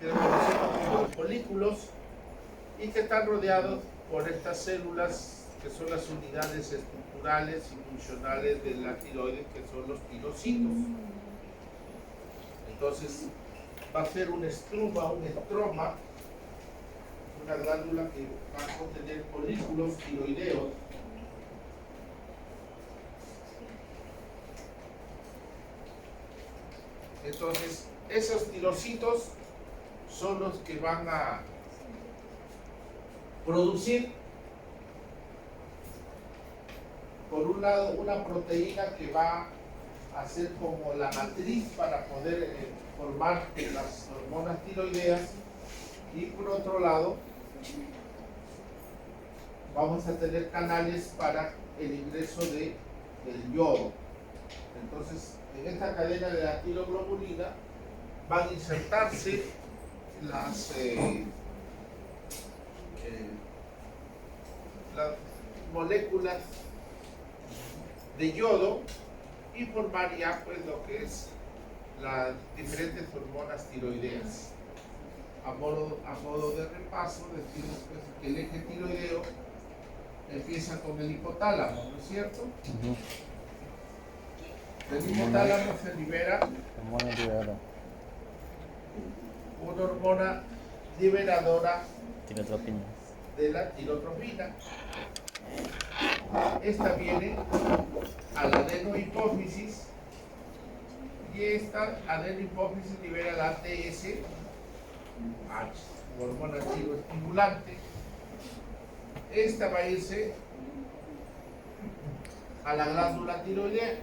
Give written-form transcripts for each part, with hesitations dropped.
que conocemos como folículos y que están rodeados por estas células que son las unidades estructurales y funcionales de la tiroides, que son los tirocitos. Entonces va a ser un estroma, una glándula que va a contener folículos tiroideos. Entonces, esos tirocitos son los que van a producir, por un lado, una proteína que va a ser como la matriz para poder formar las hormonas tiroideas, y por otro lado, vamos a tener canales para el ingreso del yodo. Entonces, en esta cadena de la tiroglobulina van a insertarse las moléculas de yodo y formar ya pues lo que es las diferentes hormonas tiroideas. A modo de repaso, decimos pues, que el eje tiroideo empieza con el hipotálamo, ¿no es cierto? Del hipotálamo se libera una hormona liberadora de la tirotropina. Esta viene a la adenohipófisis y esta adenohipófisis libera la TSH, hormona tiroestimulante. Esta va a irse a la glándula tiroidea.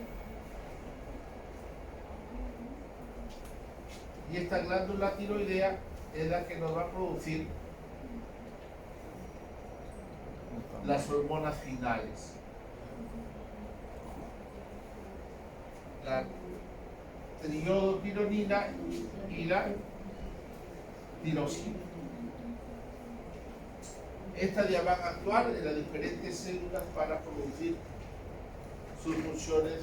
Y esta glándula tiroidea es la que nos va a producir las hormonas finales. La triodotironina y la tirosina. Estas ya van a actuar en las diferentes células para producir sus funciones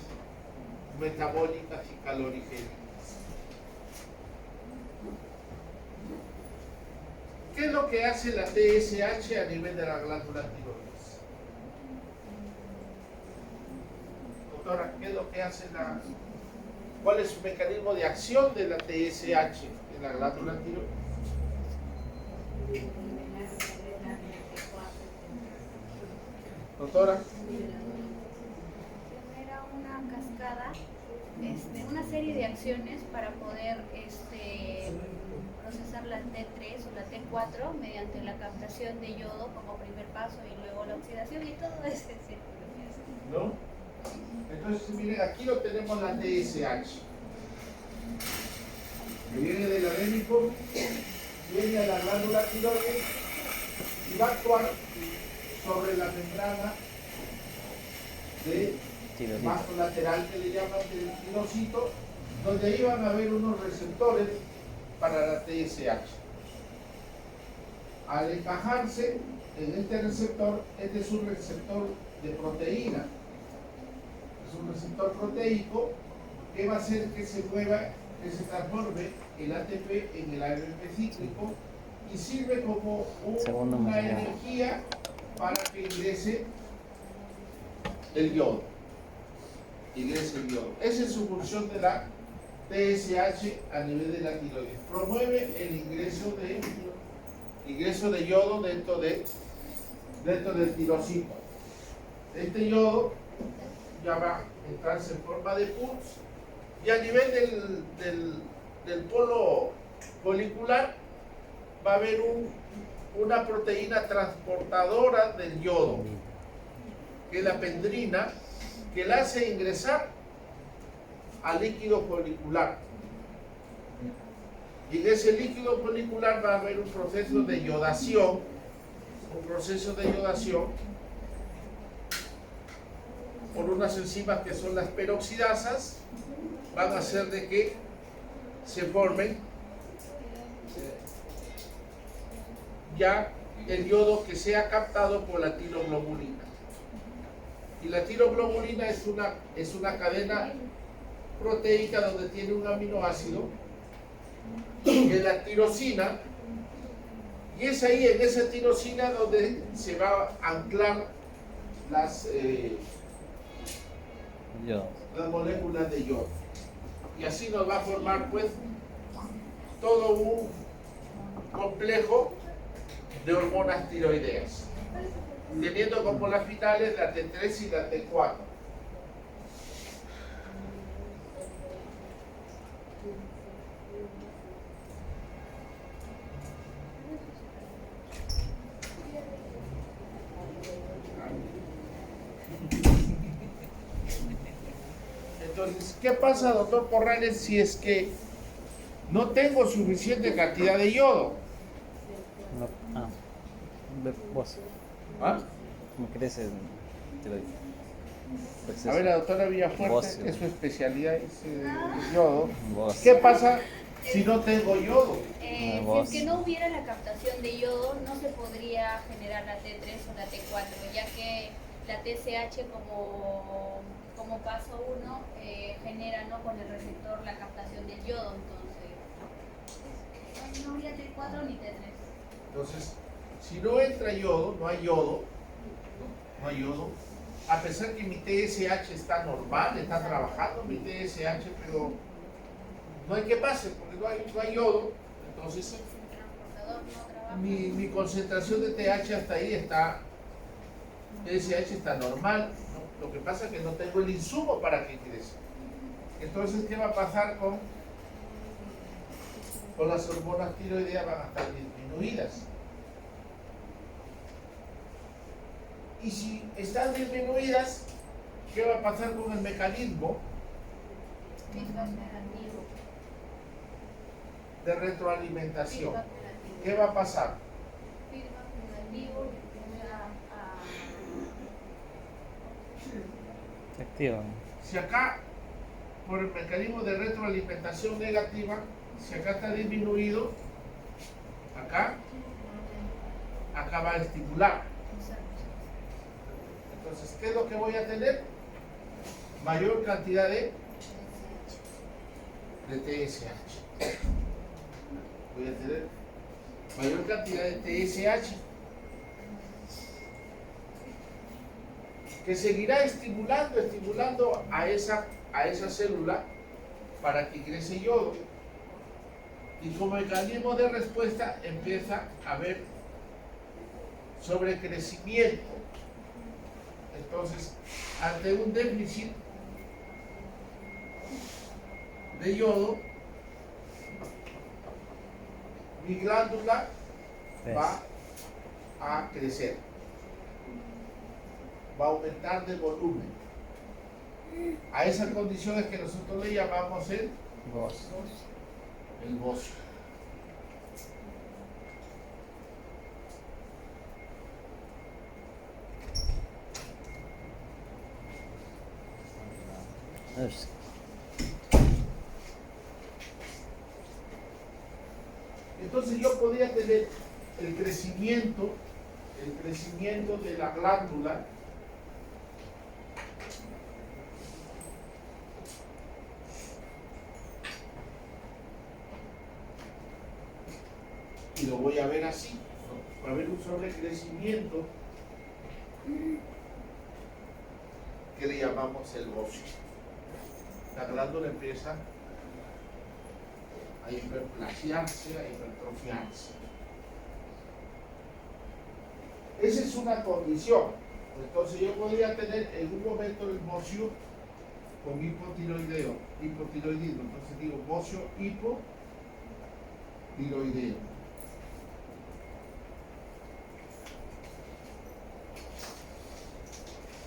metabólicas y calorígenas. ¿Qué es lo que hace la TSH a nivel de la glándula tiroides? Doctora, ¿qué es lo que hace cuál es su mecanismo de acción de la TSH en la glándula tiroides? Doctora. Genera una cascada, una serie de acciones para poder procesar la T3 o la T4 mediante la captación de yodo como primer paso y luego la oxidación y todo ese círculo. ¿No? Entonces, miren, aquí lo tenemos la TSH. Que viene del adénico, viene a la glándula tiroides y va a actuar sobre la membrana de vaso lateral que le llaman del tirocito, donde ahí van a haber unos receptores para la TSH. Al encajarse en este receptor, este es un receptor de proteína, es un receptor proteico que va a hacer que se mueva, que se transforme el ATP en el AMP cíclico y sirve como una energía para que ingrese el yodo. Esa es su función de la TSH a nivel de la tiroides. Promueve el ingreso de yodo dentro del tirocito. Este yodo ya va a entrarse en forma de pus y a nivel del polo folicular va a haber una proteína transportadora del yodo, que es la pendrina, que la hace ingresar al líquido folicular. Y en ese líquido folicular va a haber un proceso de yodación, por unas enzimas que son las peroxidasas, van a hacer de que se formen ya el yodo que sea captado por la tiroglobulina. Y la tiroglobulina es una cadena proteica donde tiene un aminoácido que es la tirosina, y es ahí en esa tirosina donde se va a anclar las moléculas de yodo. Y así nos va a formar pues todo un complejo de hormonas tiroideas, teniendo como las finales la T3 y la T4. Entonces, ¿qué pasa, doctor Corrales, si es que no tengo suficiente cantidad de yodo? Vos, ¿Ah? ¿cómo crees? Te doy. A ver, la doctora Villafuerte, Bocio. es su especialidad, es yodo. Vos. ¿Qué pasa si no tengo yodo? Si vos. es que no hubiera la captación de yodo, no se podría generar la T3 o la T4, ya que la TSH como paso 1 genera, ¿no?, con el receptor la captación del yodo, entonces no habría T4 ni T3. Entonces, si no entra yodo, no hay yodo, a pesar que mi TSH está normal, está trabajando mi TSH, pero no hay que pase, porque no hay yodo, entonces El transportador no trabaja. mi concentración de TH hasta ahí está, TSH está normal, ¿no? Lo que pasa es que no tengo el insumo para que ingrese. Entonces, ¿qué va a pasar con las hormonas tiroideas? Van a estar disminuidas. Y si están disminuidas, ¿qué va a pasar con el mecanismo Feedback negativo. de retroalimentación? Feedback negativo. ¿Qué va a pasar? Feedback negativo y empieza Se activa. Si acá, por el mecanismo de retroalimentación negativa, si acá está disminuido, acá va a estimular. Entonces, ¿qué es lo que voy a tener? Mayor cantidad de TSH. Voy a tener mayor cantidad de TSH, que seguirá estimulando a esa célula para que ingrese yodo. Y como mecanismo de respuesta empieza a haber sobrecrecimiento. Entonces, ante un déficit de yodo, mi glándula va a crecer, va a aumentar de volumen. A esas condiciones que nosotros le llamamos el bocio. Entonces yo podría tener el crecimiento de la glándula y lo voy a ver así, ¿no? Va a haber un sobrecrecimiento que le llamamos el bocio. La glándula empieza a hiperplasiarse, a hipertrofiarse. Esa es una condición. Entonces yo podría tener en un momento el bocio con hipotiroidismo. Entonces digo bocio hipotiroideo.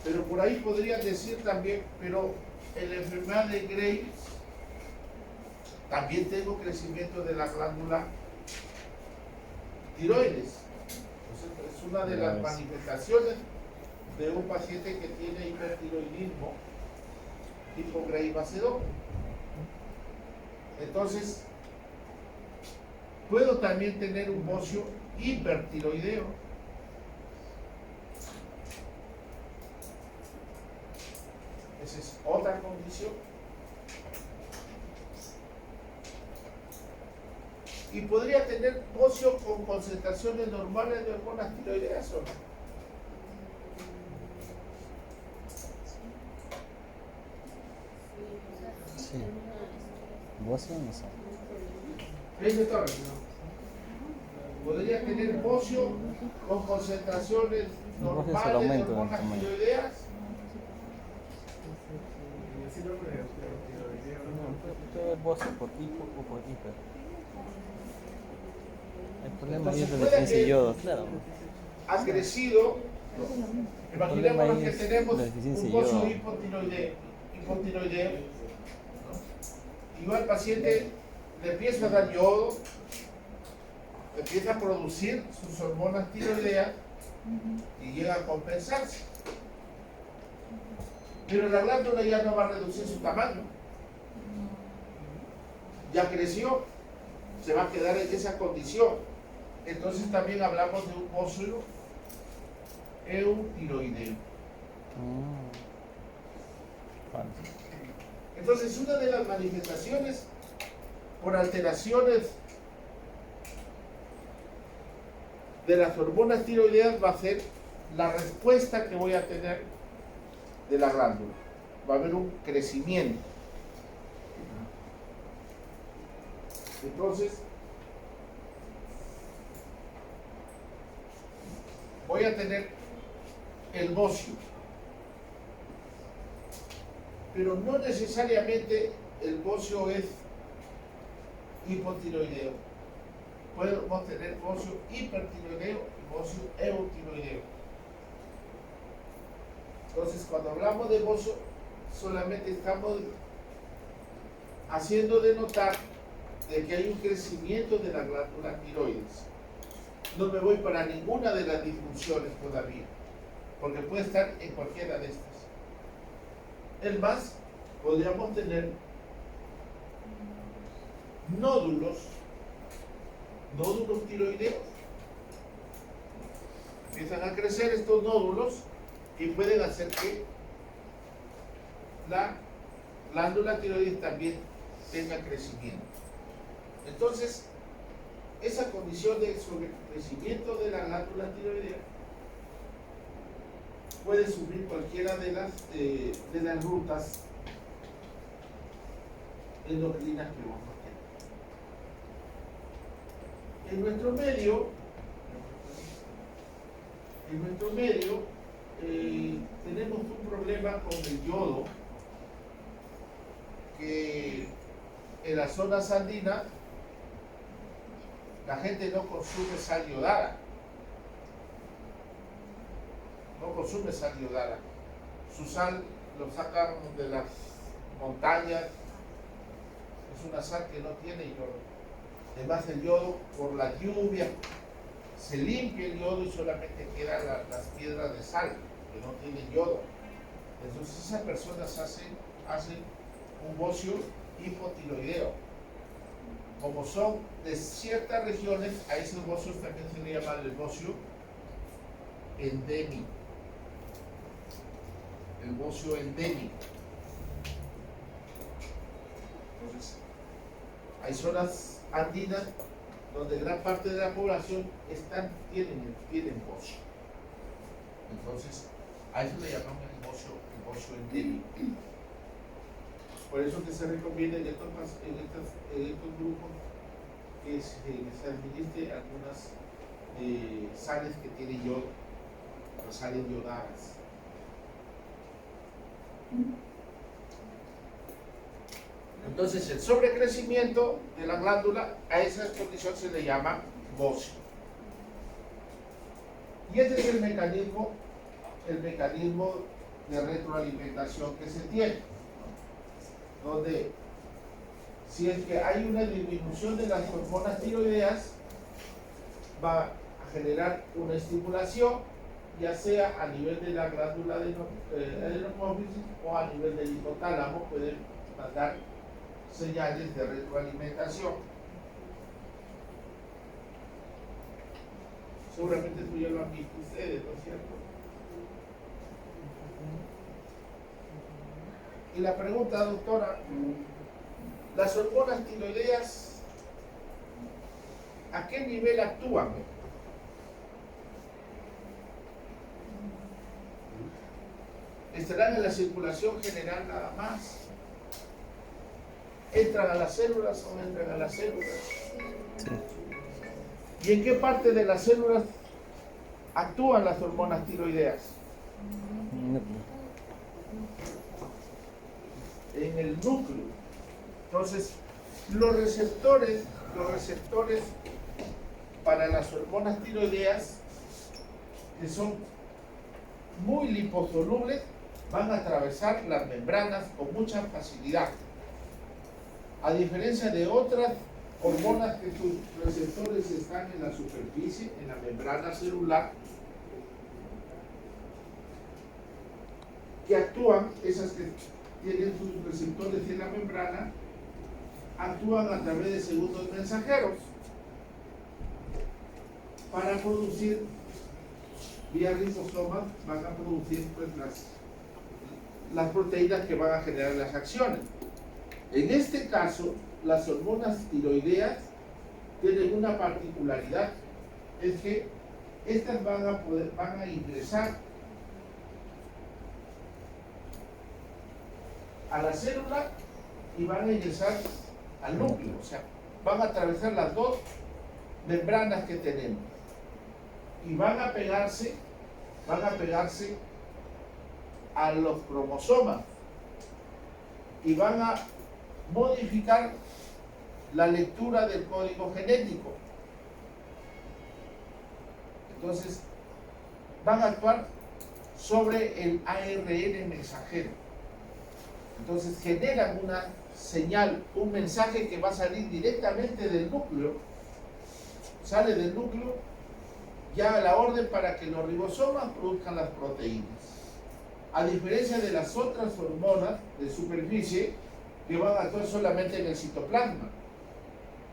Pero por ahí podrían decir también, pero en la enfermedad de Graves también tengo crecimiento de la glándula tiroides. Entonces, es una de las manifestaciones de un paciente que tiene hipertiroidismo tipo Graves-Bacedón. Entonces, puedo también tener un bocio hipertiroideo. Esa es otra condición. Y podría tener bocio con concentraciones normales de hormonas tiroideas o no. Sí. Bocio no sé. Fíjense, Torres, podría tener bocio con concentraciones El bocio es el normales de aumento del hormonas tamaño. tiroideas. Todo es bocio por hipo o por hiper. El problema ahí es la Entonces, puede deficiencia de que yodo, claro. ha crecido. Imaginémonos que ahí es tenemos la deficiencia un de bocio yodo. hipotiroideo, ¿no? Y yo al paciente le empiezo a dar yodo, empieza a producir sus hormonas tiroideas y llega a compensarse. Pero la glándula ya no va a reducir su tamaño. Ya creció, se va a quedar en esa condición. Entonces también hablamos de un bocio eutiroideo. Vale. Entonces, una de las manifestaciones por alteraciones de las hormonas tiroideas va a ser la respuesta que voy a tener de la glándula. Va a haber un crecimiento. Entonces, voy a tener el bocio. Pero no necesariamente el bocio es hipotiroideo. Podemos tener bocio hipertiroideo y bocio eutiroideo. Entonces, cuando hablamos de bocio, solamente estamos haciendo denotar de que hay un crecimiento de la glándula tiroides. No me voy para ninguna de las disfunciones todavía, porque puede estar en cualquiera de estas. Es más, podríamos tener nódulos tiroideos. Empiezan a crecer estos nódulos y pueden hacer que la glándula tiroides también tenga crecimiento. Entonces, esa condición de sobrecrecimiento de la glándula tiroidea puede subir cualquiera de las rutas endocrinas que vamos a tener. En nuestro medio tenemos un problema con el yodo, que en las zonas andinas la gente no consume sal yodada. No consume sal yodada. Su sal lo sacan de las montañas. Es una sal que no tiene yodo. Además, el yodo, por la lluvia, se limpia el yodo y solamente quedan las piedras de sal, que no tienen yodo. Entonces, esas personas hacen un bocio hipotiroideo. Como son de ciertas regiones, a esos bocios también se le llama el bocio endémico. El bocio endémico. Entonces, hay zonas andinas donde gran parte de la población tienen bocio. Entonces, a eso le llamamos el bocio endémico. Por eso que se recomienda en estos grupos que se administre algunas sales que tienen yodo, las sales yodadas. Entonces, el sobrecrecimiento de la glándula, a esa condición se le llama bocio. Y este es el mecanismo de retroalimentación que se tiene, donde si es que hay una disminución de las hormonas tiroideas, va a generar una estimulación, ya sea a nivel de la glándula adenopófisis o a nivel del hipotálamo, pueden mandar señales de retroalimentación. Seguramente esto ya lo han visto ustedes, ¿no es cierto? Y la pregunta, doctora, ¿las hormonas tiroideas ¿a qué nivel actúan? ¿Estarán en la circulación general nada más? ¿Entran a las células o no entran a las células? Sí. ¿Y en qué parte de las células actúan las hormonas tiroideas? En el núcleo. Entonces, los receptores para las hormonas tiroideas, que son muy liposolubles, van a atravesar las membranas con mucha facilidad. A diferencia de otras hormonas que sus receptores están en la superficie, en la membrana celular, que actúan, esas que tienen sus receptores en la membrana, actúan a través de segundos mensajeros para producir, vía ribosomas, van a producir pues, las proteínas que van a generar las acciones. En este caso, las hormonas tiroideas tienen una particularidad, es que estas van a ingresar a la célula y van a ingresar al núcleo, o sea, van a atravesar las dos membranas que tenemos y van a pegarse a los cromosomas y van a modificar la lectura del código genético. Entonces, van a actuar sobre el ARN mensajero. Entonces, generan una señal, un mensaje que va a salir directamente del núcleo, sale del núcleo, ya a la orden para que los ribosomas produzcan las proteínas. A diferencia de las otras hormonas de superficie que van a actuar solamente en el citoplasma,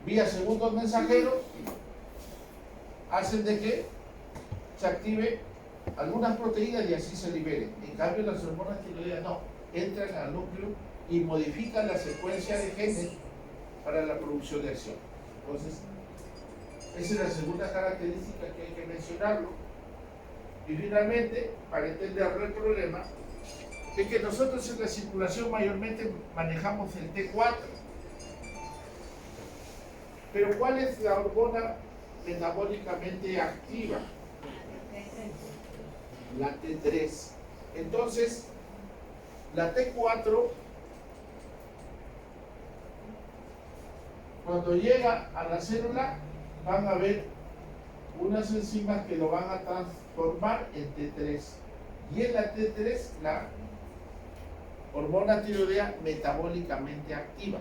vía segundos mensajeros, hacen de que se active algunas proteínas y así se liberen. En cambio, las hormonas tiroideas no, entran al núcleo y modifican la secuencia de genes para la producción de acción. Entonces, esa es la segunda característica que hay que mencionarlo. Y finalmente, para entender el problema, es que nosotros en la circulación mayormente manejamos el T4. Pero ¿cuál es la hormona metabólicamente activa? La T3. Entonces, la T4, cuando llega a la célula, van a haber unas enzimas que lo van a transformar en T3. Y es la T3 la hormona tiroidea metabólicamente activa.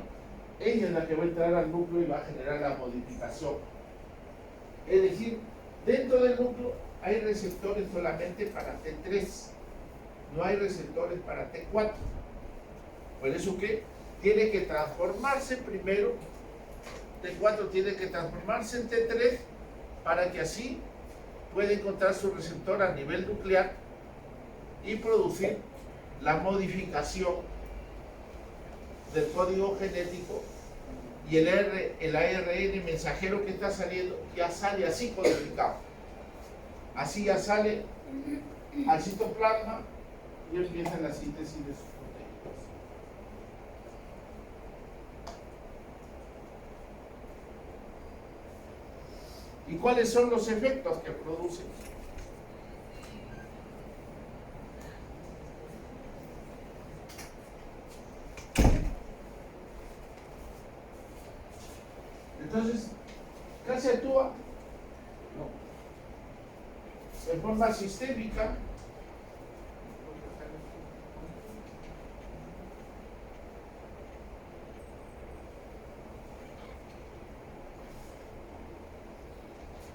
Ella es la que va a entrar al núcleo y va a generar la modificación. Es decir, dentro del núcleo hay receptores solamente para T3, no hay receptores para T4. Por eso que tiene que transformarse primero, T4 tiene que transformarse en T3 para que así pueda encontrar su receptor a nivel nuclear y producir la modificación del código genético, y el ARN mensajero que está saliendo ya sale así codificado. Así ya sale al citoplasma y empieza la síntesis de sus proteínas. ¿Y cuáles son los efectos que producen? Entonces, ¿qué se actúa? No. En forma sistémica.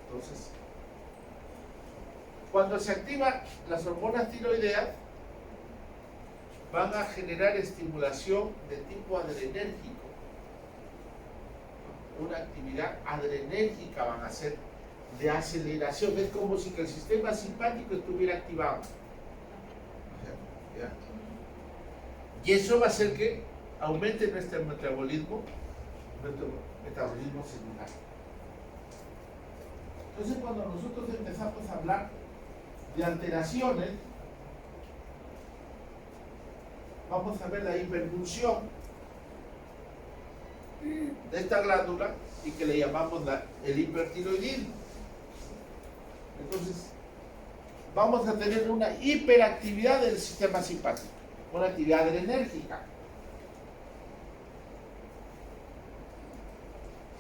Entonces, cuando se activan las hormonas tiroideas, van a generar estimulación de tipo adrenérgico. Una actividad adrenérgica van a hacer de aceleración. Es como si el sistema simpático estuviera activado. ¿Ya? Y eso va a hacer que aumente nuestro metabolismo celular. Entonces, cuando nosotros empezamos a hablar de alteraciones, vamos a ver la hiperfunción de esta glándula y que le llamamos el hipertiroidismo. Entonces, vamos a tener una hiperactividad del sistema simpático, una actividad adrenérgica.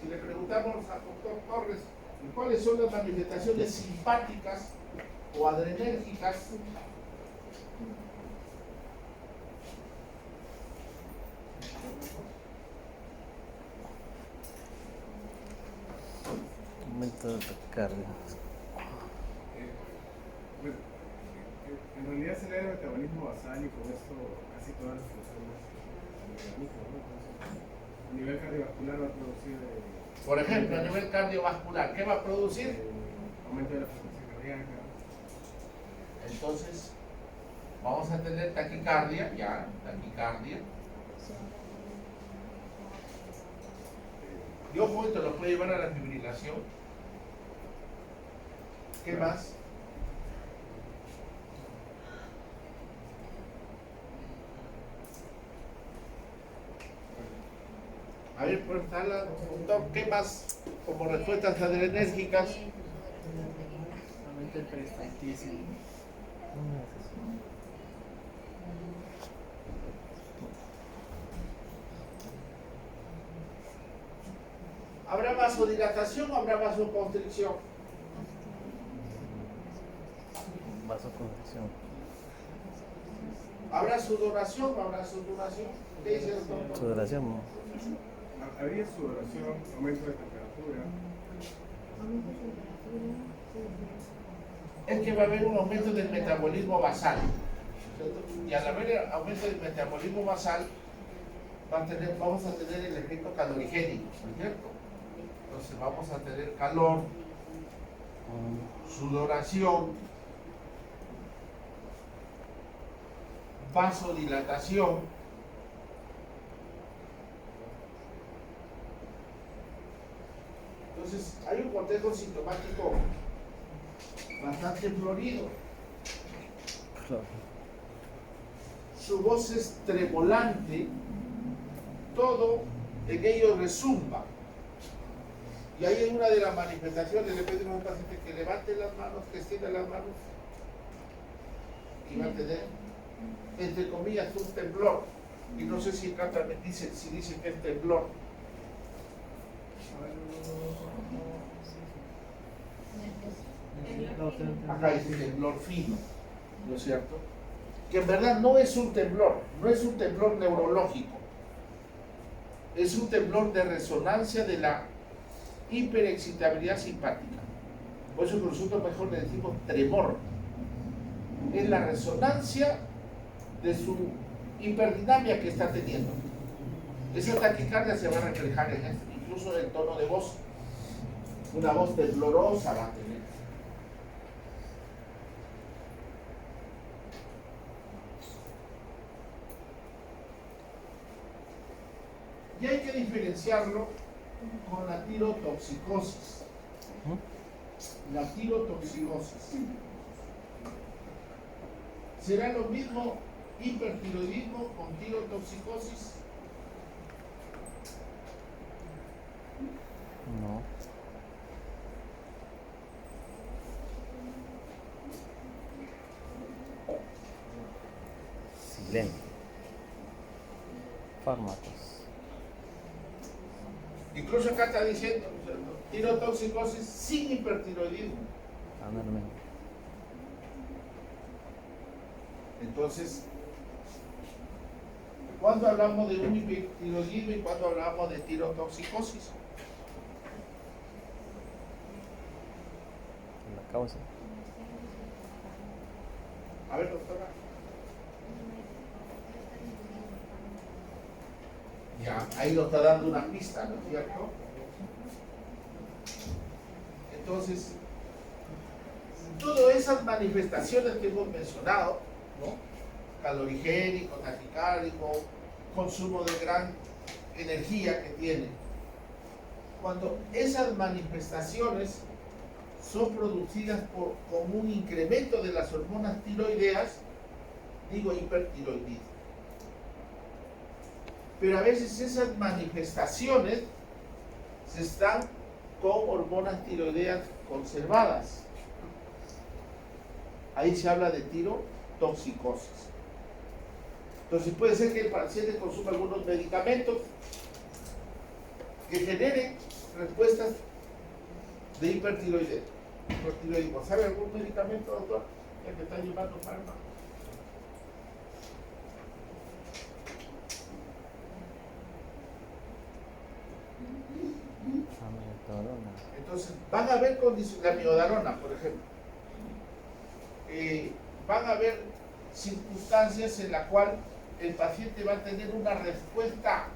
Si le preguntamos al doctor Torres cuáles son las manifestaciones simpáticas o adrenérgicas, Aumento de taquicardia. Bueno, en realidad se le da el metabolismo basal y con esto casi todas las funciones del organismo, ¿no? Entonces, a nivel cardiovascular va a producir por ejemplo, a nivel cardiovascular, ¿qué va a producir? aumento de la frecuencia cardíaca. Entonces, vamos a tener taquicardia, ya, taquicardia. Y ojo, esto nos puede llevar a la fibrilación. ¿Qué más? A ver, por doctor, ¿qué más como respuestas adrenérgicas? Aumenta el peristaltismo. ¿Habrá vasodilatación o habrá vasoconstricción? Vasoconstricción. ¿Habrá sudoración o habrá sudoración? ¿Qué dice el doctor? Sudoración. Habría sudoración, aumento de temperatura. Es que va a haber un aumento del metabolismo basal. Y al haber aumento del metabolismo basal, vamos a tener el efecto calorigénico, ¿no es cierto? Entonces vamos a tener calor, sudoración, vasodilatación. Entonces hay un contexto sintomático bastante florido. Claro. Su voz es tremolante, todo en ello resumba. Y ahí en una de las manifestaciones le pedimos a un paciente que levante las manos, que extienda las manos, y va a tener, entre comillas, un temblor. Y no sé si acá también dice, si dicen que es temblor. Acá dice temblor fino, ¿no es cierto? Que en verdad no es un temblor, no es un temblor neurológico, es un temblor de resonancia de la hiperexcitabilidad simpática. Por eso que nosotros mejor le decimos tremor. Es la resonancia de su hiperdinamia que está teniendo. Esa taquicardia se va a reflejar en esto, incluso en el tono de voz. Una voz temblorosa va a tener. Y hay que diferenciarlo con la tirotoxicosis. La tirotoxicosis. ¿Será lo mismo hipertiroidismo con tirotoxicosis? No. Silencio. Fármacos. Incluso acá está diciendo tirotoxicosis sin hipertiroidismo. No es lo mismo. Entonces, ¿cuándo hablamos de un hipertiroidismo y cuándo hablamos de tirotoxicosis? La causa. A ver, doctora. Ya, ahí nos está dando una pista, ¿no es cierto? Entonces, todas esas manifestaciones que hemos mencionado, ¿no? Calorigénico, taquicárdico, consumo de gran energía que tiene. Cuando esas manifestaciones son producidas con un incremento de las hormonas tiroideas, digo hipertiroidismo. Pero a veces esas manifestaciones se están con hormonas tiroideas conservadas. Ahí se habla de tirotoxicosis. Entonces puede ser que el paciente consuma algunos medicamentos que generen respuestas de hipertiroidismo. ¿Sabe algún medicamento, doctor? El que está llevando fármaco. Amiodarona. Entonces van a haber condiciones, la miodarona, por ejemplo. Van a haber circunstancias en las cuales el paciente va a tener una respuesta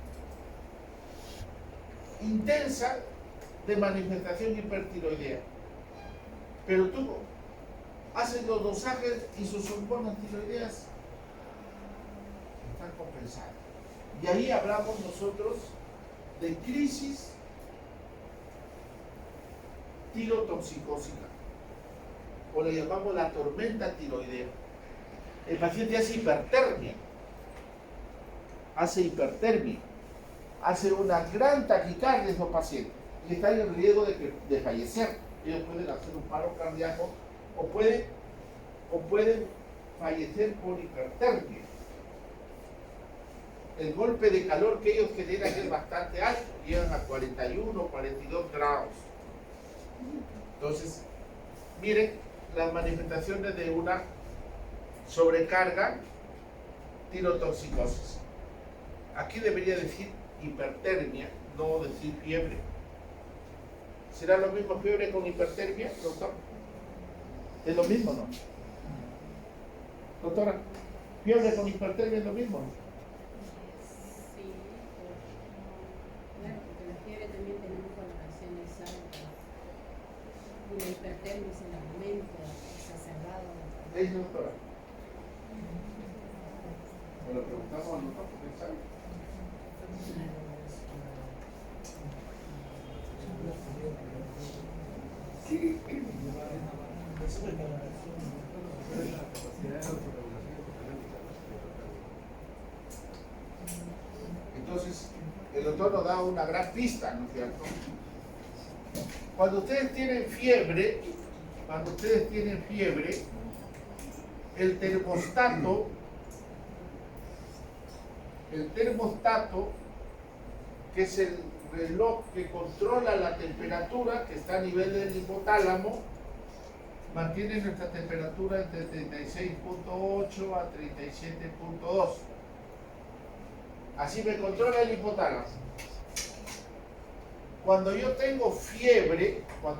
intensa de manifestación hipertiroidea. Pero tú haces los dosajes y sus hormonas tiroideas están compensadas. Y ahí hablamos nosotros de crisis tirotoxicósica, o le llamamos la tormenta tiroidea. El paciente hace hipertermia, hace una gran taquicardia en esos pacientes y están en riesgo de fallecer. Ellos pueden hacer un paro cardíaco o pueden fallecer por hipertermia. El golpe de calor que ellos generan es bastante alto, llegan a 41 o 42 grados. Entonces, miren las manifestaciones de una sobrecarga tirotoxicosis. Aquí debería decir hipertermia, no decir fiebre. ¿Será lo mismo fiebre con hipertermia, doctor? ¿Es lo mismo o no? Doctora, ¿fiebre con hipertermia es lo mismo? Sí, claro, porque la fiebre también tenemos valoraciones altas. Y la hipertermia es el aumento exacerbado. ¿Es doctora? ¿Me lo preguntamos a nosotros porque sabe? Sí. Entonces, el doctor nos da una gran pista, ¿no es cierto? Cuando ustedes tienen fiebre, el termostato, que es el reloj que controla la temperatura, que está a nivel del hipotálamo, mantiene nuestra temperatura entre 36.8 a 37.2. Así me controla el hipotálamo. Cuando yo tengo fiebre por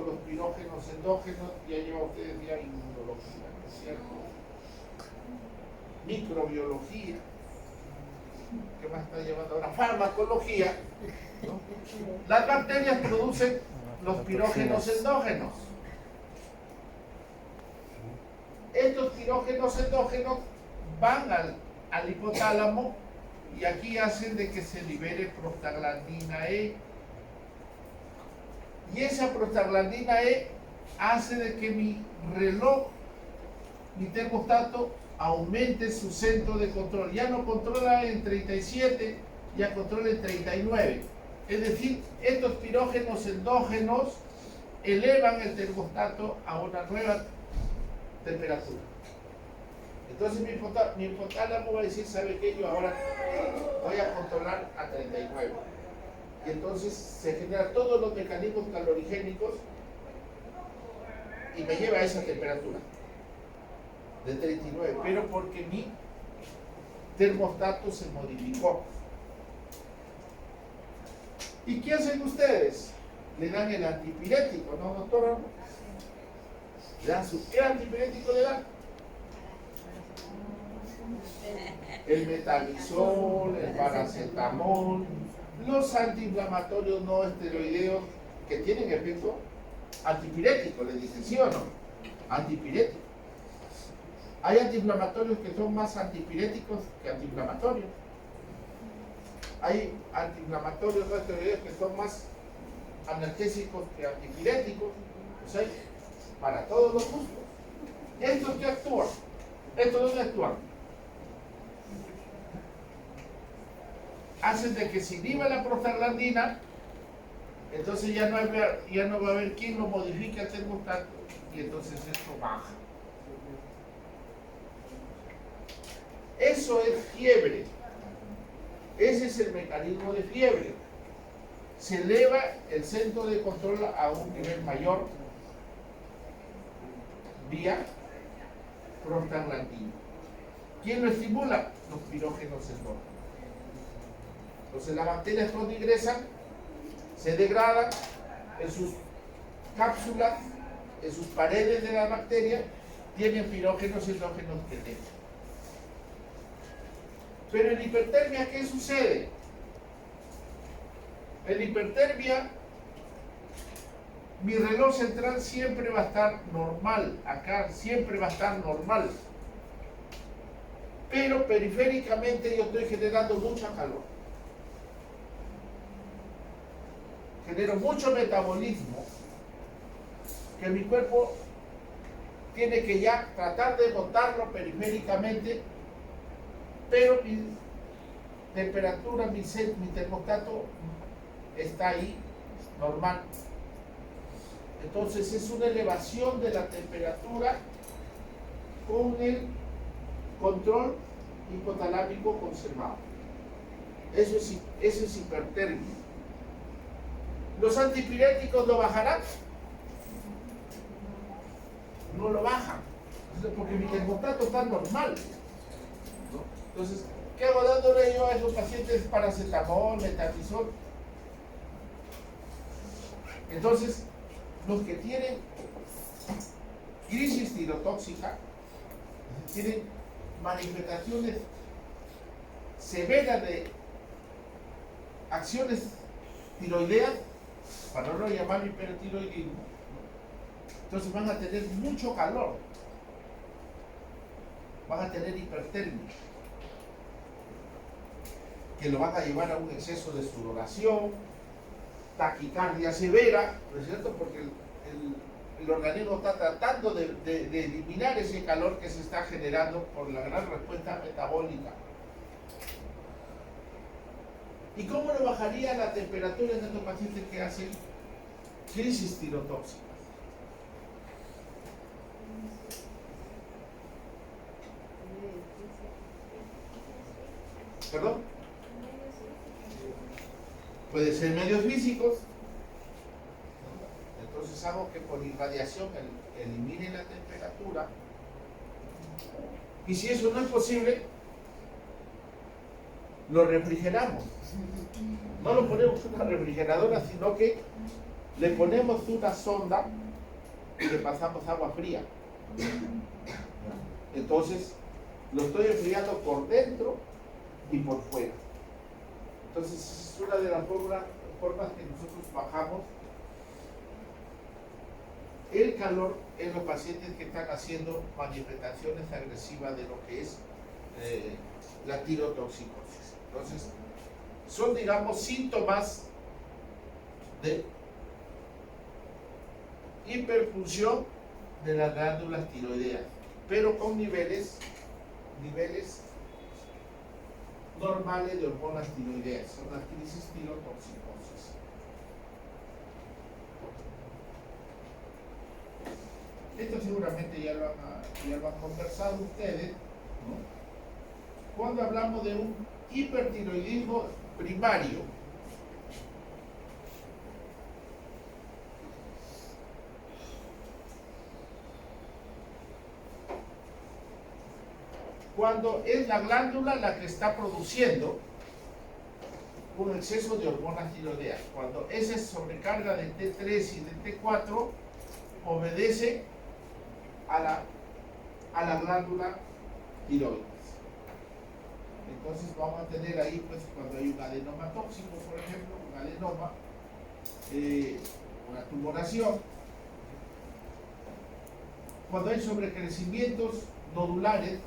los pirógenos endógenos, ya lleva ustedes ya inmunología, ¿no es cierto? Microbiología, ¿qué más está llevando ahora? Farmacología, ¿no? Las bacterias producen los pirógenos endógenos. Estos pirógenos endógenos van al hipotálamo y aquí hacen de que se libere prostaglandina E. Y esa prostaglandina E hace de que mi reloj, mi termostato, aumente su centro de control. Ya no controla en 37, ya controla en 39. Es decir, estos pirógenos endógenos elevan el termostato a una nueva temperatura. Entonces mi hipotálamo va a decir, ¿sabe qué? Yo ahora voy a controlar a 39. Y entonces se generan todos los mecanismos calorigénicos y me lleva a esa temperatura de 39, pero porque mi termostato se modificó. ¿Y qué hacen ustedes? Le dan el antipirético, ¿no, doctora? ¿Le dan qué antipirético le dan? El metamizol, el paracetamol, los antiinflamatorios no esteroideos que tienen efecto antipirético, les dicen, ¿sí o no? Antipirético. Hay antiinflamatorios que son más antipiréticos que antiinflamatorios. Hay antiinflamatorios no esteroideos que son más analgésicos que antipiréticos, o sea, para todos los gustos. Estos que actúan, estos dónde actúan, hacen de que se inhiba la prostaglandina, entonces ya no va a haber quien lo modifique al termostato y entonces esto baja. Eso es fiebre. Ese es el mecanismo de fiebre. Se eleva el centro de control a un nivel mayor vía prostaglandina. ¿Quién lo estimula? Los pirógenos endógenos. Entonces las bacterias cuando ingresan se degradan en sus cápsulas, en sus paredes de la bacteria, tienen pirógenos endógenos que tienen. Pero en hipertermia, ¿qué sucede? En hipertermia, mi reloj central siempre va a estar normal, acá siempre va a estar normal. Pero periféricamente yo estoy generando mucha calor. Genero mucho metabolismo que mi cuerpo tiene que ya tratar de botarlo periféricamente, pero mi temperatura, mi termostato está ahí normal. Entonces es una elevación de la temperatura con el control hipotalámico conservado. Eso es hipertermia. ¿Los antipiréticos lo bajarán? No lo bajan, porque mi termostato está normal, ¿no? Entonces, ¿qué hago dándole yo a esos pacientes paracetamol, metamizol? Entonces, los que tienen crisis tirotóxica, tienen manifestaciones severas de acciones tiroideas, para no llamar hipertiroidismo, entonces van a tener mucho calor, van a tener hipertermia, que lo van a llevar a un exceso de sudoración, taquicardia severa, ¿no es cierto? Porque el organismo está tratando de eliminar ese calor que se está generando por la gran respuesta metabólica. ¿Y cómo le bajaría la temperatura en estos pacientes que hacen crisis tirotóxica? ¿Perdón? Puede ser medios físicos. Entonces hago que por irradiación elimine la temperatura. Y si eso no es posible, lo refrigeramos. No lo ponemos en una refrigeradora, sino que le ponemos una sonda y le pasamos agua fría. Entonces lo estoy enfriando por dentro y por fuera. Entonces es una de las formas que nosotros bajamos el calor en los pacientes que están haciendo manifestaciones agresivas de lo que es la tirotoxicosis. Entonces son, digamos, síntomas de hiperfunción de las glándulas tiroideas, pero con niveles normales de hormonas tiroideas. Son las crisis tirotoxicosis. Esto seguramente ya lo han conversado ustedes, ¿no? Cuando hablamos de un hipertiroidismo primario, cuando es la glándula la que está produciendo un exceso de hormonas tiroideas, cuando esa sobrecarga de T3 y de T4 obedece a la glándula tiroides. Entonces vamos a tener ahí, pues, cuando hay un adenoma tóxico, por ejemplo, un adenoma, una tumoración, cuando hay sobrecrecimientos nodulares,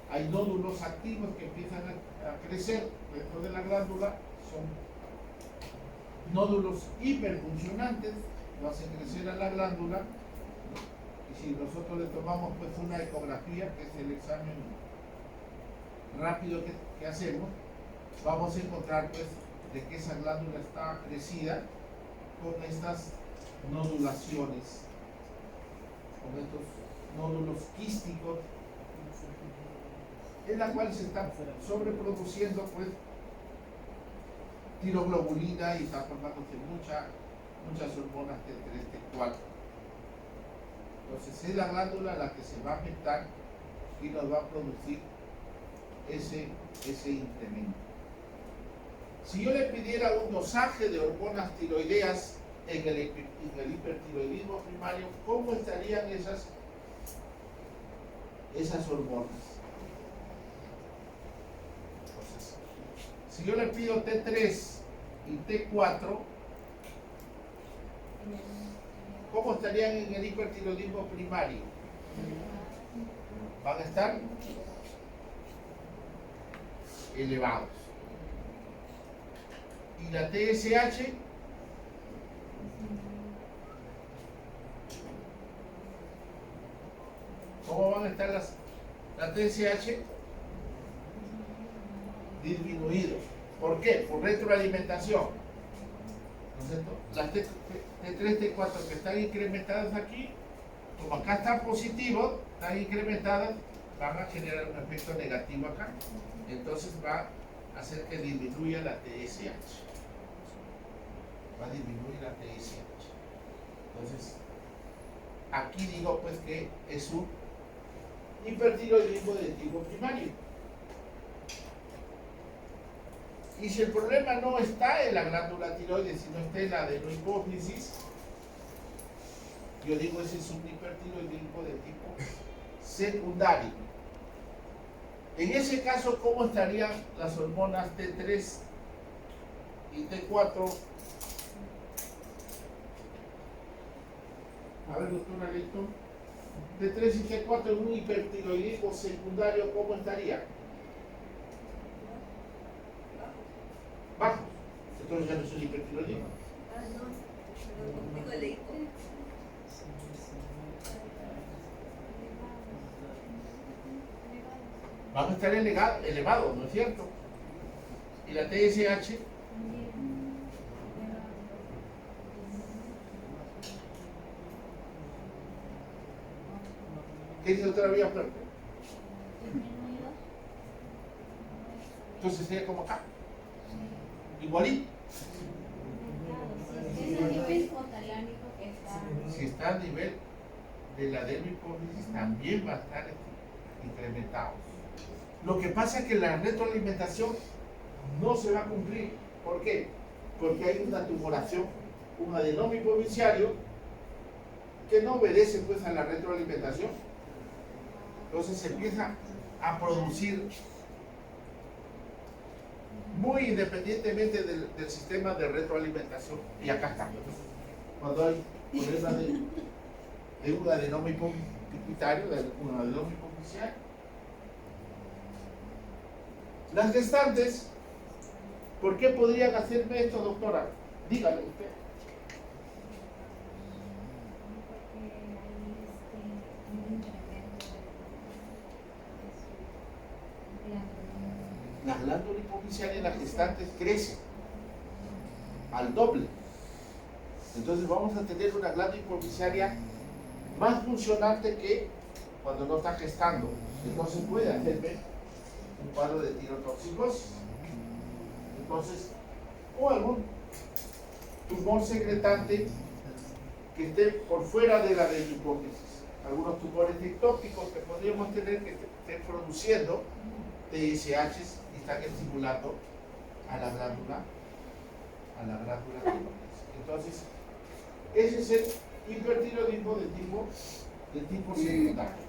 hay nódulos activos que empiezan a crecer dentro de la glándula, son nódulos hiperfuncionantes, lo hacen crecer a la glándula, y si nosotros le tomamos pues una ecografía, que es el examen rápido que hacemos, vamos a encontrar pues de que esa glándula está crecida con estas nodulaciones, con estos nódulos quísticos, en la cual se está sobreproduciendo pues tiroglobulina y está formándose muchas hormonas T3, T4. Entonces es la glándula la que se va a afectar y nos va a producir ese incremento. Si yo le pidiera un dosaje de hormonas tiroideas en el hipertiroidismo primario, ¿cómo estarían esas hormonas? Entonces, si yo le pido T3 y T4, ¿cómo estarían en el hipertiroidismo primario? Van a estar elevados. Y la TSH ¿cómo van a estar la TSH? Disminuido. ¿Por qué? Por retroalimentación. ¿No es cierto? Las T3, T4 que están incrementadas aquí, como acá están positivos, están incrementadas, van a generar un efecto negativo acá. Entonces va a hacer que disminuya la TSH. Va a disminuir la TSH. Entonces, aquí digo pues que es un hipertiroidismo de tipo primario. Y si el problema no está en la glándula tiroides, sino está en la adenohipófisis, yo digo ese es un hipertiroidismo de tipo secundario. En ese caso, ¿cómo estarían las hormonas T3 y T4? A ver, doctora Lito, T3 y T4 en un hipertiroidismo secundario, ¿cómo estaría? Bajos. Entonces ya no es un hipertiroidismo. Van a estar elevados, ¿no es cierto? Y la TSH ¿qué dice otra vía fuerte? Entonces sería como acá. Igualito. Es a nivel hipotalámico que está. Si está a nivel de la adenohipófisis, también va a estar incrementado. Lo que pasa es que la retroalimentación no se va a cumplir. ¿Por qué? Porque hay una tumoración, un adenoma hipofisiario que no obedece pues a la retroalimentación. Entonces se empieza a producir muy independientemente del sistema de retroalimentación. Y acá está. Cuando hay problema de un adenoma hipofisiario, de un adenoma hipofisiario. Las gestantes, ¿por qué podrían hacerme esto, doctora? Dígale usted. Las glándulas hipofisiarias en las gestantes crecen al doble. Entonces vamos a tener una glándula hipofisiaria más funcionante que cuando no está gestando. Entonces puede hacerme un cuadro de tirotoxicosis. Entonces, o algún tumor secretante que esté por fuera de la adenohipófisis. Algunos tumores ectópicos que podríamos tener que estén produciendo TSHs y están estimulando a la glándula tiroides. Entonces, ese es el hipertiroidismo de tipo secundario.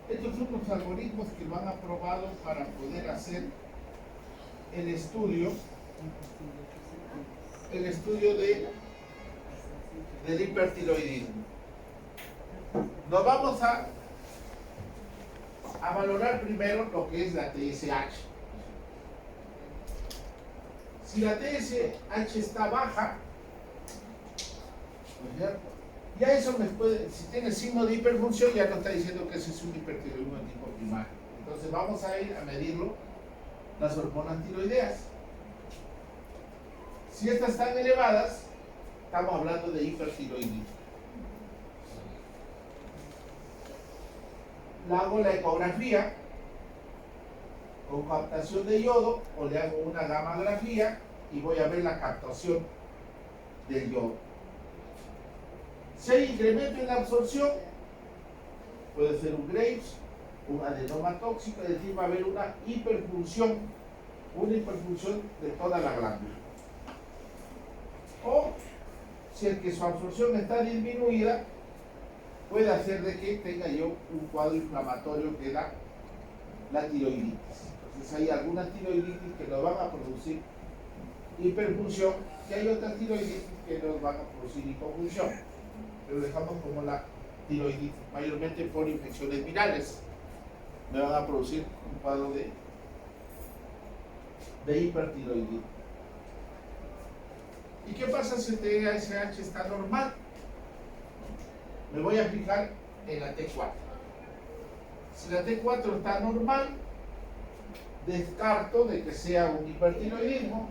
Estos son los algoritmos que lo han aprobado para poder hacer el estudio del hipertiroidismo. Nos vamos a valorar primero lo que es la TSH. Si la TSH está baja, ¿no es cierto? Ya eso me puede, si tiene signo de hiperfunción, ya nos está diciendo que ese es un hipertiroidismo de tipo primario. Entonces vamos a ir a medirlo, las hormonas tiroideas. Si estas están elevadas, estamos hablando de hipertiroidismo. Le hago la ecografía con captación de yodo o le hago una gamografía y voy a ver la captación del yodo. Si hay incremento en la absorción, puede ser un Graves, un adenoma tóxico, es decir, va a haber una hiperfunción de toda la glándula. O si es que su absorción está disminuida, puede hacer de que tenga yo un cuadro inflamatorio que da la tiroiditis. Entonces hay algunas tiroiditis que nos van a producir hiperfunción y hay otras tiroiditis que nos van a producir hipofunción. Pero dejamos como la tiroiditis, mayormente por infecciones virales, me van a producir un cuadro de hipertiroidismo. ¿Y qué pasa si el TSH está normal? Me voy a fijar en la T4. Si la T4 está normal, descarto de que sea un hipertiroidismo,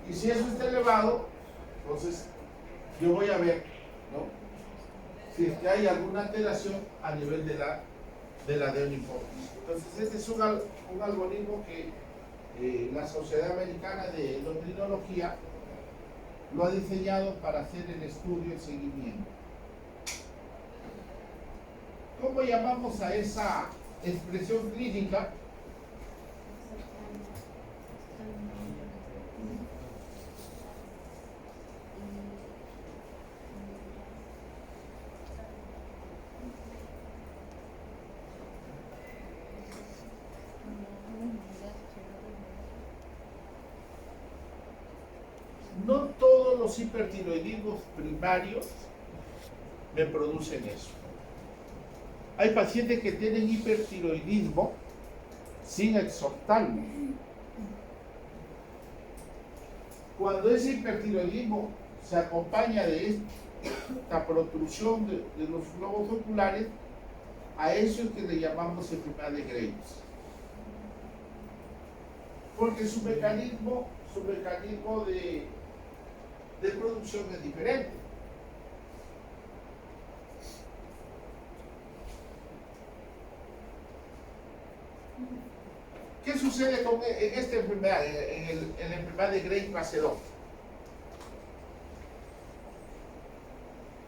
y si eso está elevado, entonces yo voy a ver, ¿no?, si es que hay alguna alteración a nivel de la adenohipófisis. Entonces este es un algoritmo que la Sociedad Americana de Endocrinología lo ha diseñado para hacer el estudio y seguimiento. ¿Cómo llamamos a esa expresión clínica? No todos los hipertiroidismos primarios me producen eso. Hay pacientes que tienen hipertiroidismo sin exoptalmo. Cuando ese hipertiroidismo se acompaña de esta protrusión de los globos oculares, a eso es que le llamamos enfermedad de Graves. Porque su mecanismo de producción es diferente. ¿Qué sucede en esta enfermedad, en la enfermedad de Graves fase 2?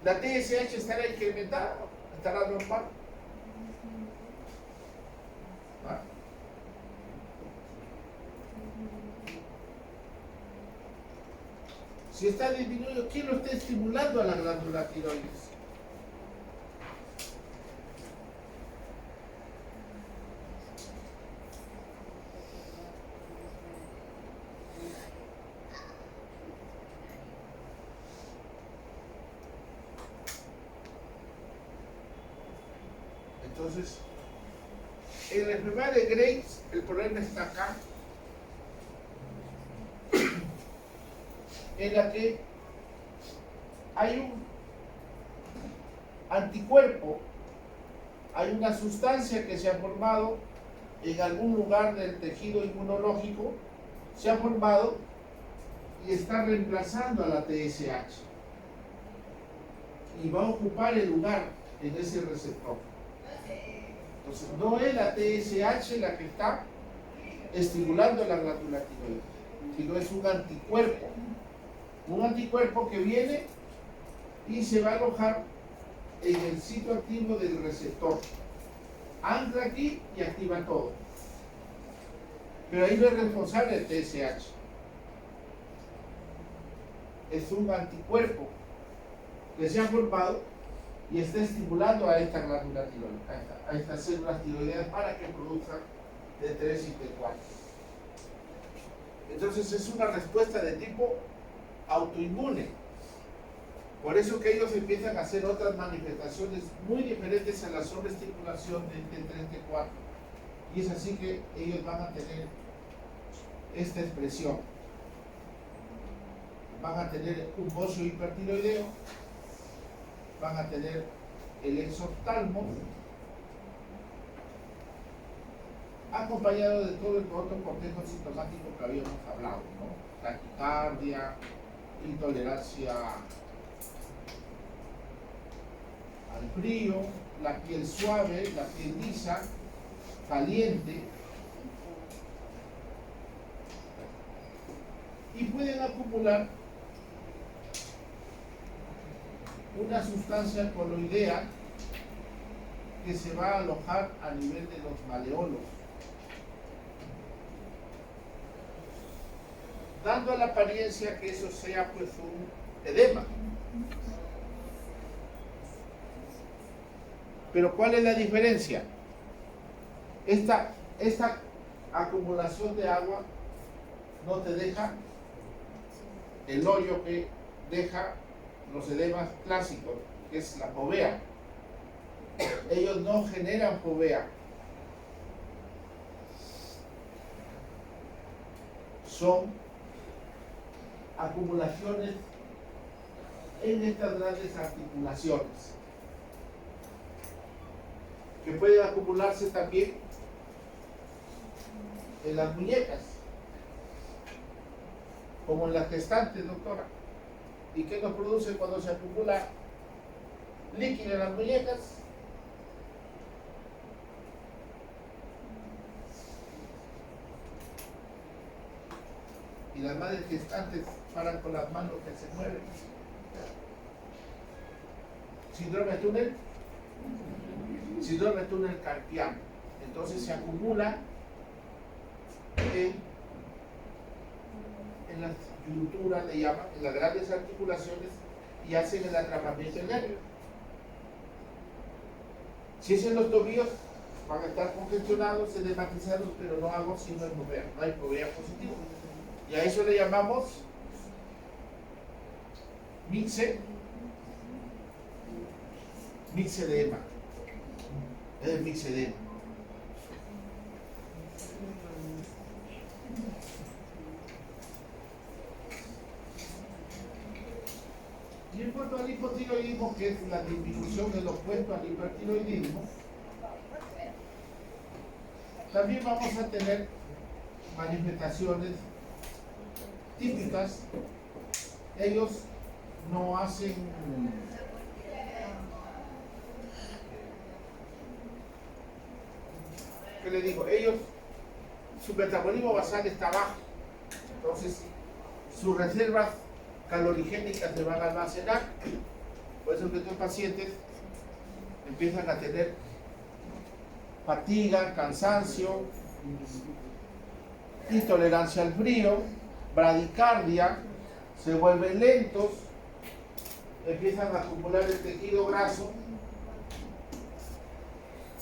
¿La TSH estará incrementada? ¿Estará normal? ¿Ah? Si está disminuido, ¿quién lo está estimulando a la glándula tiroides? Entonces, en la enfermedad de Graves, el problema está acá, en la que hay un anticuerpo, hay una sustancia que se ha formado en algún lugar del tejido inmunológico, se ha formado y está reemplazando a la TSH y va a ocupar el lugar en ese receptor. Entonces no es la TSH la que está estimulando la glándula tiroides, sino es un anticuerpo que viene y se va a alojar en el sitio activo del receptor, ancla aquí y activa todo, pero ahí no es responsable el TSH, es un anticuerpo que se ha formado y está estimulando a esta glándula tiroides, a estas células tiroideas para que produzcan T3 y T4. Entonces es una respuesta de tipo autoinmune. Por eso que ellos empiezan a hacer otras manifestaciones muy diferentes a la sobreestimulación de T3, T4. Y es así que ellos van a tener esta expresión. van a tener un bocio hipertiroideo, van a tener el exoftalmo, acompañado de todo el otro cortejo sintomático que habíamos hablado, ¿no? Taquicardia, intolerancia al frío, la piel suave, la piel lisa, caliente, y pueden acumular una sustancia coloidea que se va a alojar a nivel de los maleolos, dando la apariencia que eso sea pues un edema. Pero ¿cuál es la diferencia? Esta acumulación de agua no te deja el hoyo que deja los edemas clásicos, que es la povea. Ellos no generan povea. Son acumulaciones en estas grandes articulaciones, que pueden acumularse también en las muñecas, como en las gestantes, doctora. ¿Y qué nos produce cuando se acumula líquido en las muñecas? Y las madres gestantes paran con las manos que se mueven. Síndrome túnel. Síndrome túnel carpiano. Entonces se acumula en las yunturas, le llaman, en las grandes articulaciones, y hacen el atrapamiento del nervio. Si es en los tobillos, van a estar congestionados, edematizados, pero no algo si no hay povea, no hay povea positivo. Y a eso le llamamos mixedema. Es el mixedema. Y en cuanto al hipotiroidismo, que es la disminución del opuesto al hipertiroidismo, también vamos a tener manifestaciones típicas. Ellos no hacen ¿qué le digo? Ellos, su metabolismo basal está bajo, entonces sus reservas calorigénicas se van a almacenar. Por eso que estos pacientes empiezan a tener fatiga, cansancio, intolerancia al frío, bradicardia, se vuelven lentos, empiezan a acumular el tejido graso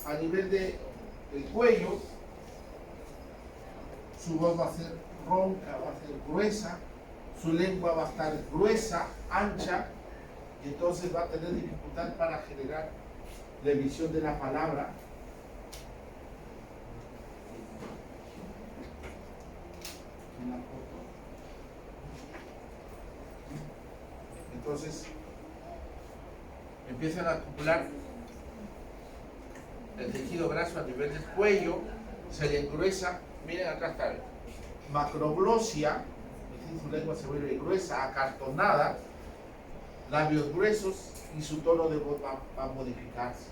a nivel del cuello, su voz va a ser ronca, va a ser gruesa, su lengua va a estar gruesa, ancha, y entonces va a tener dificultad para generar la emisión de la palabra. Entonces empiezan a acumular el tejido graso a nivel del cuello, se le engruesa. Miren acá está, macroglosia, su lengua se vuelve gruesa, acartonada, labios gruesos, y su tono de voz va a modificarse.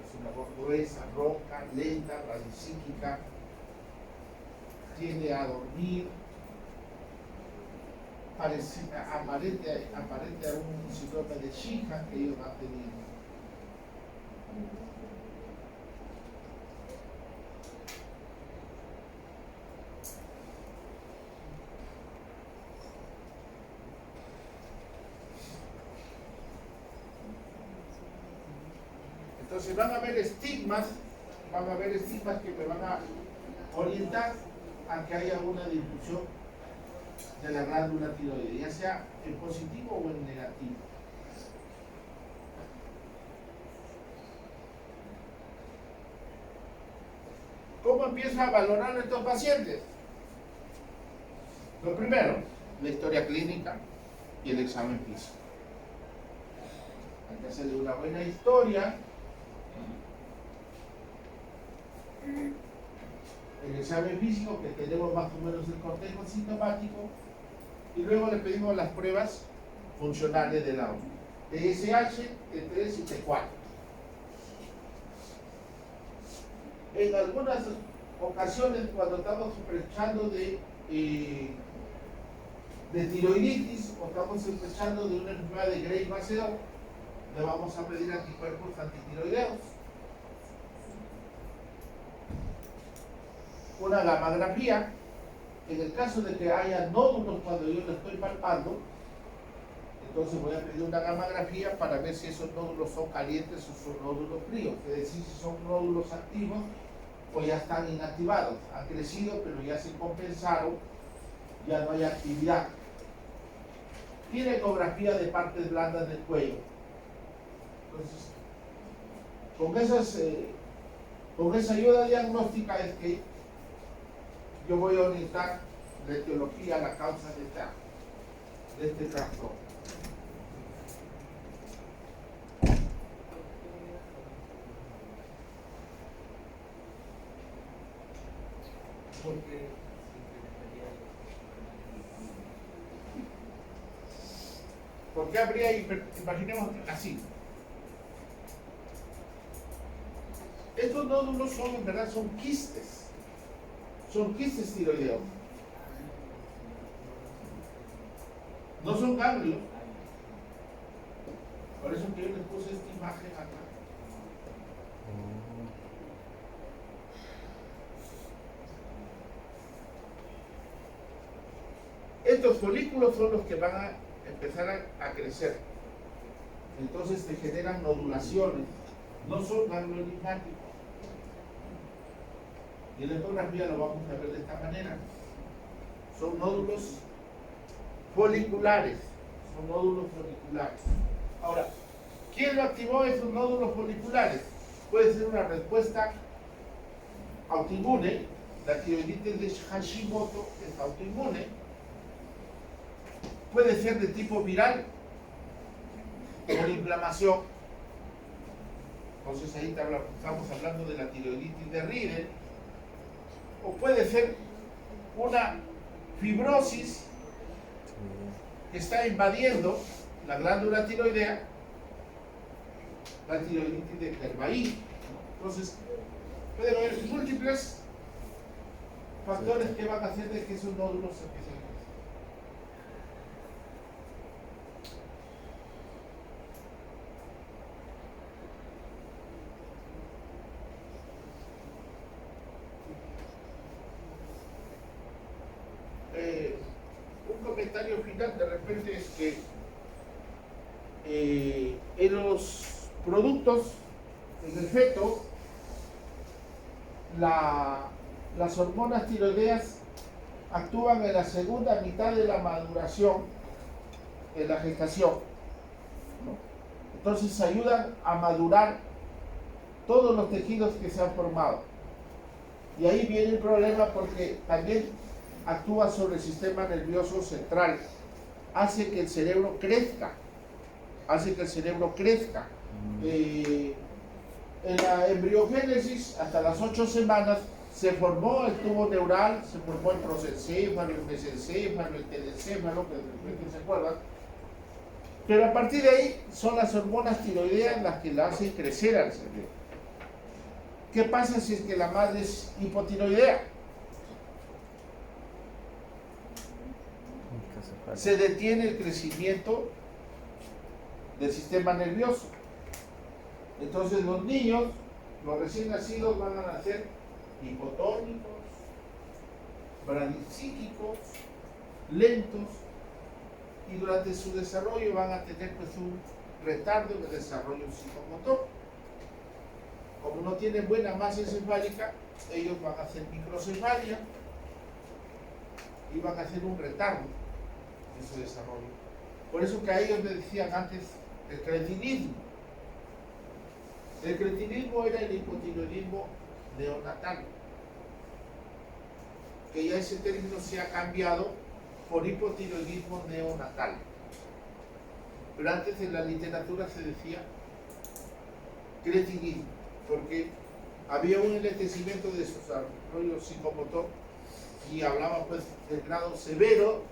Es una voz gruesa, ronca, lenta, radicíquica, tiende a dormir, aparente a un síndrome de Chica que ellos han tenido. Entonces van a haber estigmas que me van a orientar a que haya una disminución de la glándula tiroides, ya sea en positivo o en negativo. ¿Cómo empiezo a valorar a estos pacientes? Lo primero, la historia clínica, y el examen físico. Hay que hacerle una buena historia. El examen físico, que tenemos más o menos el cortejo sintomático, y luego le pedimos las pruebas funcionales de la TSH, T3 y T4. En algunas ocasiones, cuando estamos sospechando de tiroiditis o estamos sospechando de una enfermedad de Gray-Macedon, le vamos a pedir anticuerpos antitiroideos. Una gammagrafía, en el caso de que haya nódulos cuando yo lo estoy palpando, entonces voy a pedir una gammagrafía para ver si esos nódulos son calientes o son nódulos fríos, es decir, si son nódulos activos o ya están inactivados, han crecido pero ya se compensaron, ya no hay actividad. Tiene ecografía de partes blandas del cuello. Entonces, con esa ayuda diagnóstica es que yo voy a orientar la etiología, la causa de este trastorno. ¿Por qué habría imaginemos así? Estos nódulos son, en verdad, son quistes tiroideos. No son ganglios. Por eso que yo les puse esta imagen acá. Estos folículos son los que van a empezar a crecer. Entonces te generan nodulaciones. No son ganglios linfáticos. Y en la ecografía lo vamos a ver de esta manera. Son nódulos foliculares. Ahora, ¿quién lo activó esos nódulos foliculares? Puede ser una respuesta autoinmune. La tiroiditis de Hashimoto es autoinmune. Puede ser de tipo viral, por inflamación. Entonces ahí estamos hablando de la tiroiditis de Rieder. O puede ser una fibrosis que está invadiendo la glándula tiroidea, la tiroiditis de Kervain. Entonces, puede haber múltiples factores que van a hacer de que esos nódulos se empiecen a crecer. Un comentario final de repente es que en los productos, en el feto, las hormonas tiroideas actúan en la segunda mitad de la maduración, en la gestación, ¿no? Entonces ayudan a madurar todos los tejidos que se han formado. Y ahí viene el problema porque también actúa sobre el sistema nervioso central, hace que el cerebro crezca, en la embriogénesis, hasta las 8 semanas, se formó el tubo neural, se formó el prosencéfalo, el mesencéfalo, el telencéfalo, que de repente se acuerdan, pero a partir de ahí son las hormonas tiroideas las que la hacen crecer al cerebro. ¿Qué pasa si es que la madre es hipotiroidea? Se detiene el crecimiento del sistema nervioso. Entonces los niños, los recién nacidos, van a nacer hipotónicos, bradisíquicos, lentos, y durante su desarrollo van a tener pues un retardo en el desarrollo psicomotor. Como no tienen buena masa encefálica, ellos van a hacer microcefalia y van a hacer un retardo en su desarrollo. Por eso que a ellos me decían antes el cretinismo. El cretinismo era el hipotiroidismo neonatal, que ya ese término se ha cambiado por hipotiroidismo neonatal. Pero antes en la literatura se decía cretinismo, porque había un enlentecimiento de desarrollo psicomotor y hablaba pues del grado severo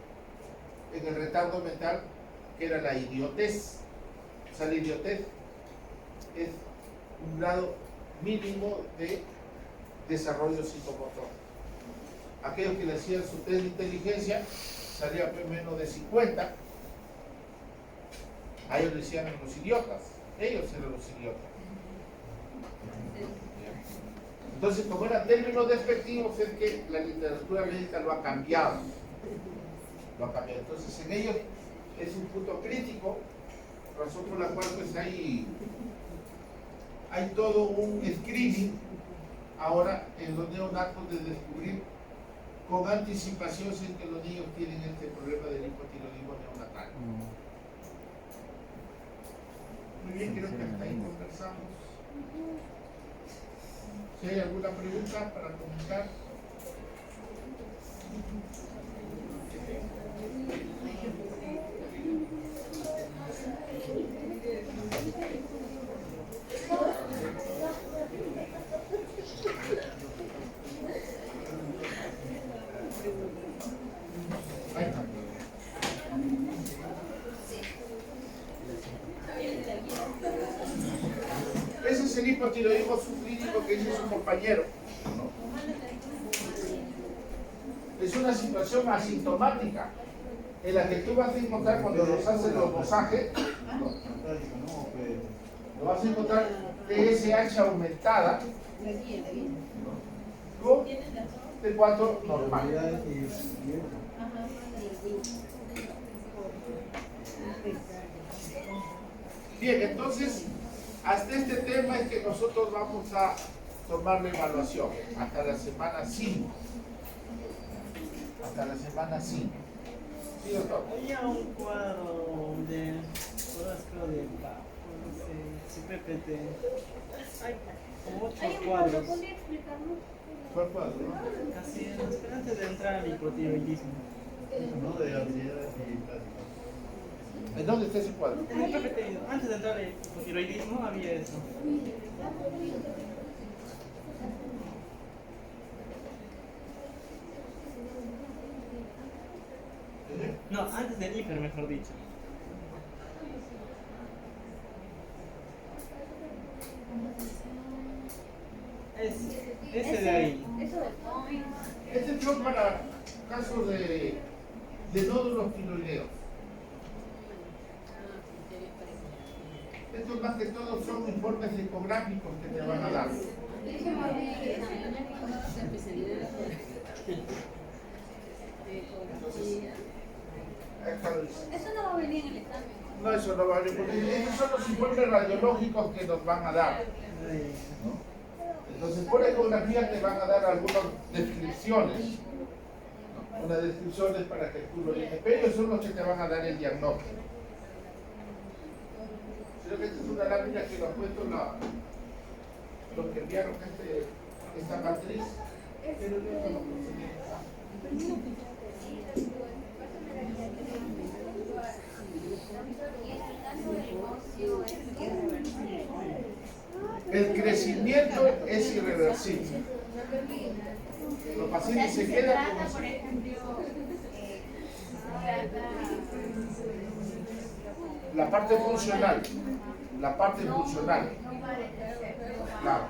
en el retardo mental, que era la idiotez. O sea, la idiotez es un grado mínimo de desarrollo psicomotor. Aquellos que le hacían su test de inteligencia salía pues menos de 50. A ellos le decían los idiotas. Ellos eran los idiotas. Entonces, como eran términos despectivos, es que la literatura médica lo ha cambiado. Lo ha cambiado. Entonces, en ellos es un punto crítico, razón por la cual pues hay todo un screening ahora en los neonatos de descubrir con anticipación si es que los niños tienen este problema del hipotiroidismo neonatal. Muy bien, creo que hasta ahí conversamos. Si hay alguna pregunta para comentar. Ahí está. Ese es el hipotiroidismo subclínico que dice su compañero. Es una situación asintomática en la que tú vas a encontrar cuando nos hacen los dosajes, lo vas a encontrar TSH aumentada con T4 normal. Bien, entonces, hasta este tema es que nosotros vamos a tomar la evaluación hasta la semana 5. Hasta la semana 5. ¿Sí, doctor? Había un cuadro de Orozco de no sé, si PPT. Hay como 8 cuadros. ¿Cuál cuadro? Casi antes de entrar al hipotiroidismo. ¿No? De habilidades digitales. ¿En dónde está ese cuadro? En el PPT, antes de entrar al hipotiroidismo había eso. No, antes del hiper, mejor dicho. Ese de ahí. Este es para casos de nódulos tiroideos. Estos más que todo son informes ecográficos que te van a dar. Eso no va a venir en el examen. No, eso no va a venir, porque esos son los informes radiológicos que nos van a dar. ¿No? Entonces, por ecografía te van a dar algunas descripciones. ¿No? Unas descripciones para que tú lo llenes. Pero ellos son los que te van a dar el diagnóstico. Creo que esta es una lámina que nos ha puesto los que enviaron esta matriz. Pero yo no lo conseguí. El crecimiento es irreversible. Los pacientes se quedan como por si... ejemplo, La parte funcional. La parte funcional. Claro.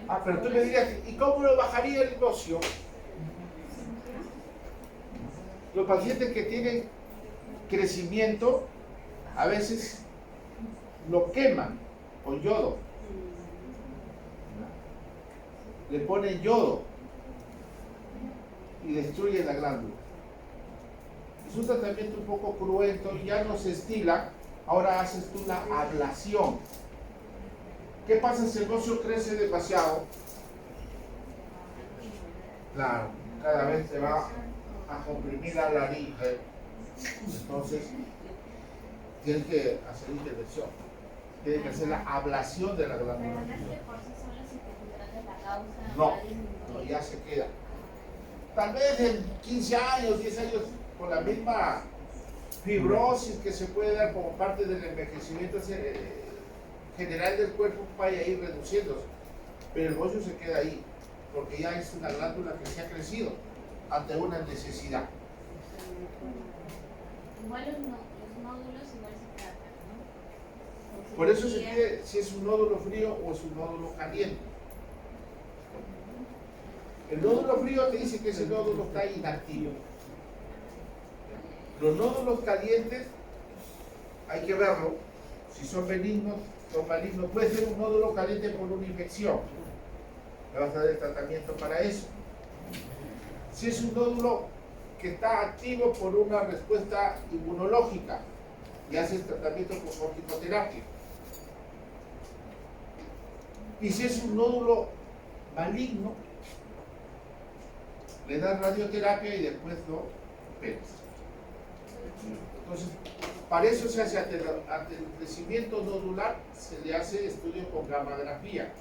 Ah, pero tú me dirías, ¿y cómo lo bajaría el negocio? Los pacientes que tienen crecimiento a veces lo queman con yodo. Le ponen yodo y destruyen la glándula. Es un tratamiento un poco cruento, ya no se estila. Ahora haces tú la ablación. ¿Qué pasa si el negocio crece demasiado? Claro, cada vez se va a comprimir la laringe. Entonces, tienes que hacer intervención. Tienes que hacer la ablación de la glándula. No, ya se queda. Tal vez en 15 años, 10 años, con la misma fibrosis que se puede dar como parte del envejecimiento general del cuerpo vaya a ir reduciéndose, pero el bocio se queda ahí, porque ya es una glándula que se ha crecido ante una necesidad. Igual los nódulos igual se tratan, ¿no? Por eso se pide si es un nódulo frío o es un nódulo caliente. El nódulo frío te dice que ese nódulo está inactivo. Los nódulos calientes hay que verlo, si son benignos o malignos. Puede ser un nódulo caliente por una infección, le vas a dar el tratamiento para eso. Si es un nódulo que está activo por una respuesta inmunológica, y haces tratamiento con corticoterapia. Y si es un nódulo maligno, le das radioterapia y después lo operas. Entonces, para eso se hace ante el crecimiento nodular, se le hace estudio con gammagrafía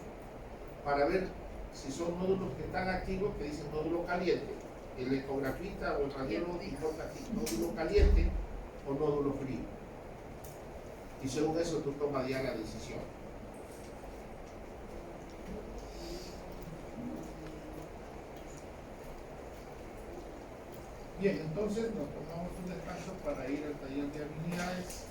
para ver si son nódulos que están activos, que dicen nódulo caliente. El ecografista o el radiólogo importa aquí, nódulo caliente o nódulo frío. Y según eso tú tomas ya la decisión. Bien, entonces nos tomamos un descanso para ir al taller de habilidades.